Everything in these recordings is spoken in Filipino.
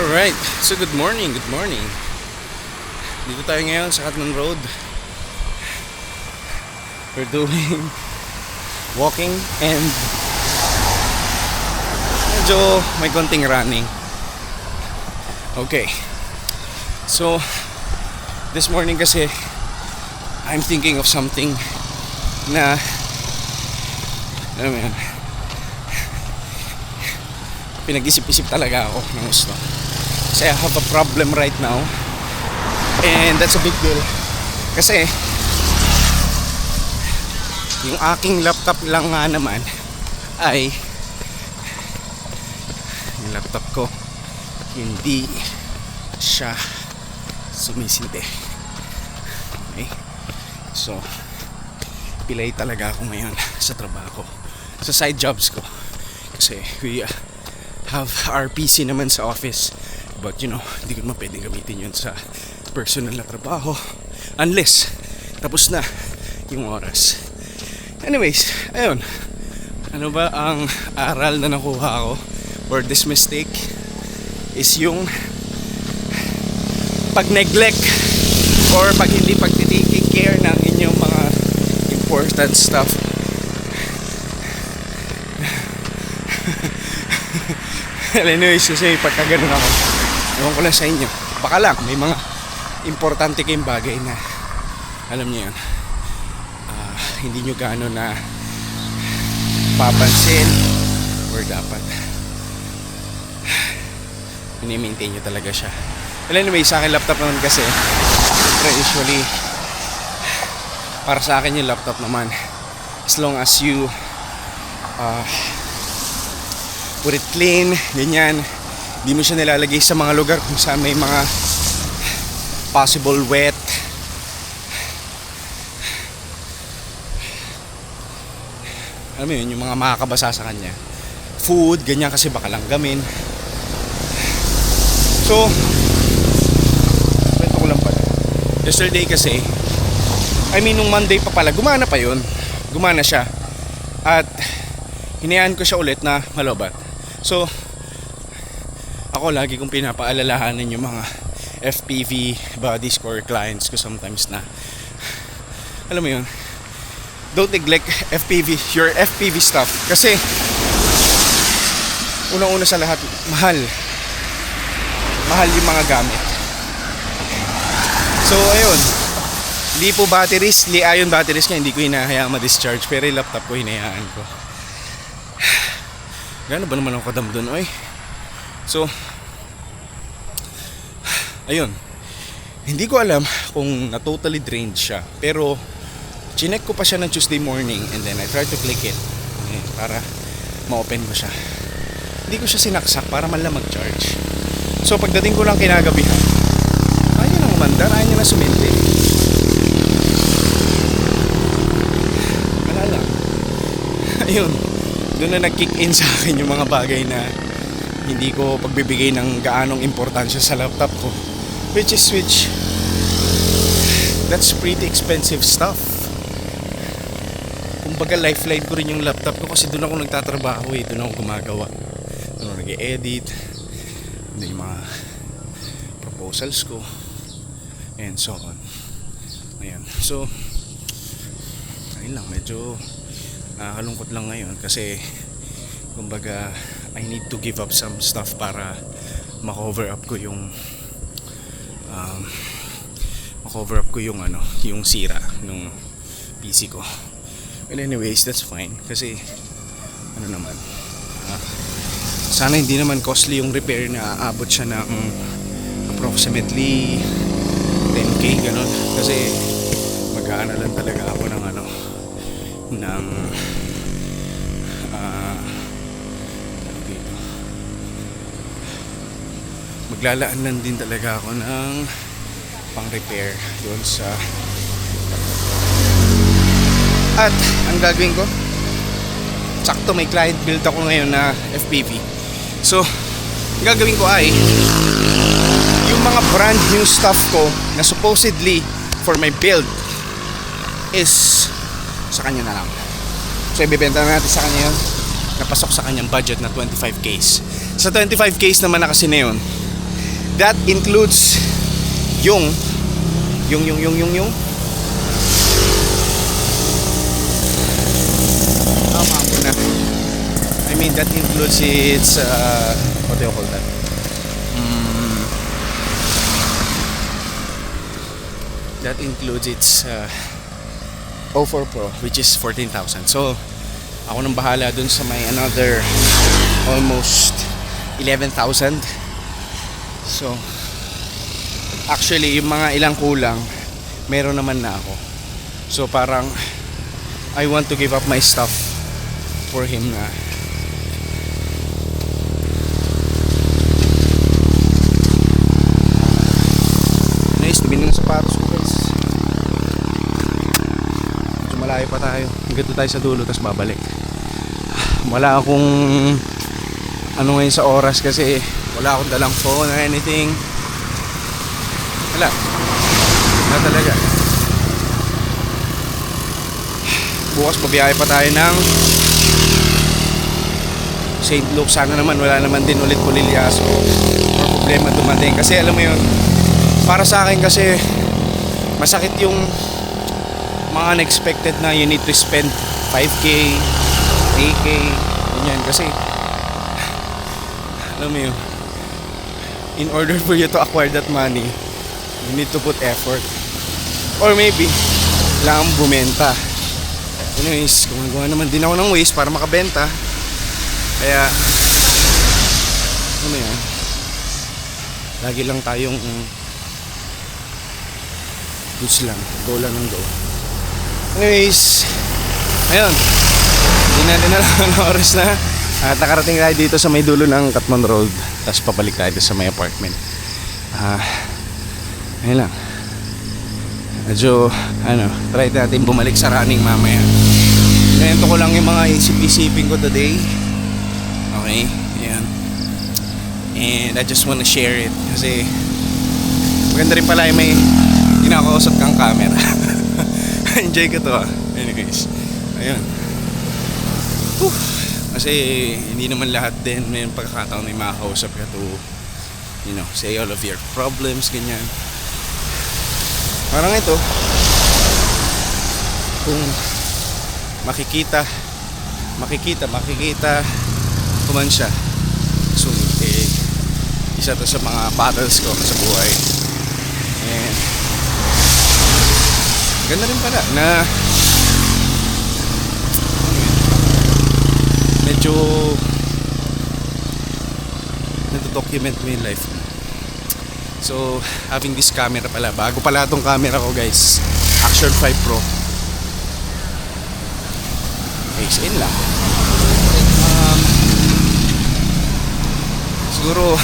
Alright, so good morning. Dito tayo ngayon sa Katman Road. We're doing walking and medyo may konting running. Okay, so this morning kasi I'm thinking of something na alam mo yan, pinag-isip-isip talaga ako ng gusto. Kasi I have a problem right now. And that's a big deal. Kasi yung aking laptop lang nga naman ay yung laptop ko hindi siya sumisinte. Okay? So pilay talaga ako ngayon sa trabaho, sa side jobs ko. Kasi we have our PC naman sa office, but you know, hindi ko naman pwedeng gamitin yun sa personal na trabaho unless tapos na yung oras. Anyways, ayun, ano ba ang aral na nakuha ko for this mistake is yung pag-neglect or pag hindi pag-taking care ng inyong mga important stuff. Anyways, kasi pagka ganun ako, ewan ko lang sa inyo, baka lang may mga importante kayong bagay na alam niyo yun, hindi nyo gaano na papansin or dapat mini-maintain nyo talaga siya. Well, anyway, sa akin laptop naman kasi usually para sa akin yung laptop naman, as long as you put it clean, ganyan, di mo siya nilalagay sa mga lugar kung saan may mga possible wet. Alam mo yun, yung mga makakabasa sa kanya, food, ganyan, kasi baka langgamin. So kwento ko lang pala, yesterday kasi, nung Monday pa pala, gumana pa yun, gumana siya at hinayaan ko siya ulit na malobat. So ako lagi kong pinapaalalahanan yung mga FPV body score clients ko sometimes na alam mo yun, don't neglect your FPV stuff, kasi unang-una sa lahat, mahal yung mga gamit. So ayun, hindi po batteries, li ion batteries kaya hindi ko hinahayaan ma-discharge, pero yung laptop ko hinayaan ko. Gano'n ba naman ako kadam doon, oy? So ayun, hindi ko alam kung na-totally drained siya, pero chinek ko pa siya ng Tuesday morning and then I tried to click it para ma-open ko siya. Hindi ko siya sinaksak para man lang mag-charge. So pagdating ko lang kinagabihan, ayaw na umandar, ayaw na sumindi. Wala lang. Ayun, doon na nag-kick in sa akin yung mga bagay na hindi ko pagbibigay ng gaanong importansya sa laptop ko, which that's pretty expensive stuff. Kumbaga lifeline ko rin yung laptop ko, kasi doon ako nagtatrabaho, doon ako gumagawa, doon ako nag-e-edit, doon yung mga proposals ko and so on. Ayan, so ayun lang, medyo nakakalungkot lang ngayon kasi kumbaga I need to give up some stuff para ma-cover up ko yung yung sira nung PC ko. Well, anyways, that's fine kasi naman, sana hindi naman costly yung repair, na aabot siya ng approximately 10k ganon, kasi mag-aano lang talaga ako ng maglalaan lang din talaga ako ng pang repair doon sa, at ang gagawin ko, sakto may client build ako ngayon na FPV. So ang gagawin ko ay yung mga brand new stuff ko na supposedly for my build is sa kanya na lang. So ibebenta na natin sa kanya yun, napasok sa kanyang budget na 25Ks. Sa 25Ks naman na kasi na yun, that includes yung tama mo na. I mean, that includes its what do you call that? That includes its O4 Pro, which is 14,000. So ako nang bahala dun sa may another almost 11,000. So actually yung mga ilang kulang meron naman na ako. So parang I want to give up my stuff for him na. Nice, tumingin ng sapatos ko guys. Medyo malayo pa tayo. Hanggang doon tayo sa dulo tapos babalik. Wala akong ano ngayon sa oras kasi wala akong dalang phone or anything. Wala talaga. Bukas pabiyahe pa tayo ng St. Luke. Sana naman wala naman din ulit Pulilyaso or problema dumating. Kasi alam mo yun, para sa akin kasi masakit yung mga unexpected na you need to spend 5K, 3K, ganyan. Kasi alam mo yun, in order for you to acquire that money, you need to put effort. Or maybe kailangan bumenta. Anyways, gumagawa naman din ako ng ways para makabenta. Kaya ano yan, lagi lang tayong goods lang, go lang ng go. Anyways, ayun, hindi natin na lang ang oras na. At nakarating tayo dito sa may dulo ng Katman Road. Tapos pabalik tayo sa may apartment. Ayun lang. Medyo try natin bumalik sa running mamaya. Ganito ko lang yung mga isip-isipin ko today. Okay, ayan. And I just wanna share it kasi maganda rin pala yung may kinakausap kang camera. Enjoy ko to Anyways, ayun. Kasi hindi naman lahat din may pagkakataon may makakausap ka to, say all of your problems, ganyan. Parang ito, kung makikita ko man siya soon, isa to sa mga battles ko sa buhay. And ganda rin pala na medyo nado-document mo yung life mo. So having this camera pala, bago pala itong camera ko guys, Action 5 Pro. XN lang. Siguro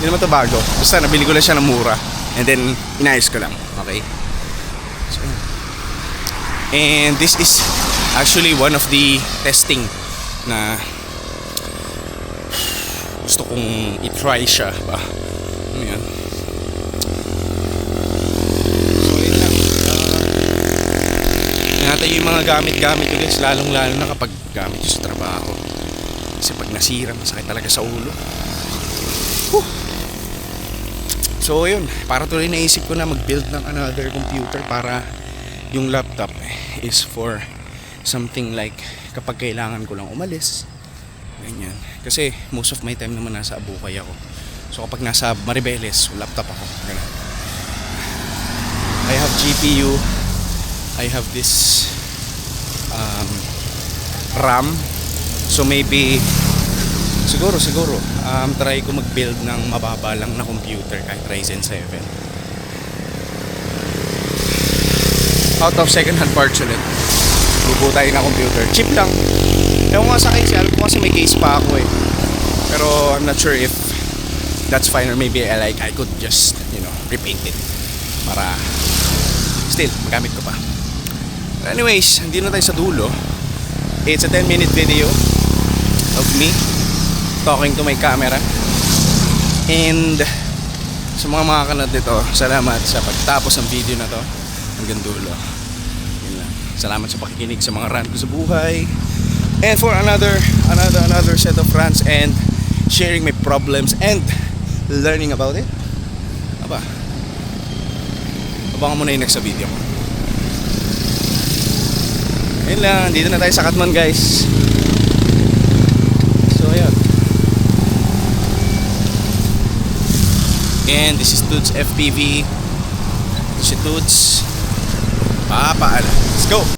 hindi naman ito bago, basta nabili ko lang siya ng mura and then inayos ko lang. Okay, so, and this is actually one of the testing na gusto kong i-try siya ba. Ano yan? So yun lang. Ingatan yung mga gamit-gamit ko guys, lalong-lalo na kapag gamit ko sa trabaho. Kasi pag nasira, masakit talaga sa ulo. So yun, para tuloy naisip ko na mag-build ng another computer para yung laptop is for something like kapag kailangan ko lang umalis, ganyan. Kasi most of my time naman nasa Abukay ako. So kapag nasa Maribeles, laptop ako, ganun. I have GPU, I have this RAM. So maybe siguro try ko mag-build ng mababa lang na computer kahit Ryzen 7. Out of second hand parts ulit. Bubuo tayo na computer. Cheap lang. Ewan ko nga sa case, alam ko kasi may case pa ako Pero I'm not sure if that's fine or maybe I could just, repaint it para still magamit ko pa. But anyways, hindi na tayo sa dulo. It's a 10-minute video of me talking to my camera. And sa mga kanod dito, salamat sa pagtapos ng video na to hanggang dulo. Yun lang. Salamat sa pakikinig sa mga rant ko sa buhay. And for another set of rants and sharing my problems and learning about it. ba? Abangan mo na yung next sa video ko. Ayun lang, dito na tayo sa Katman guys. So ayun. And this is Toots FPV. Ito si Toots. Papaalam. Let's go!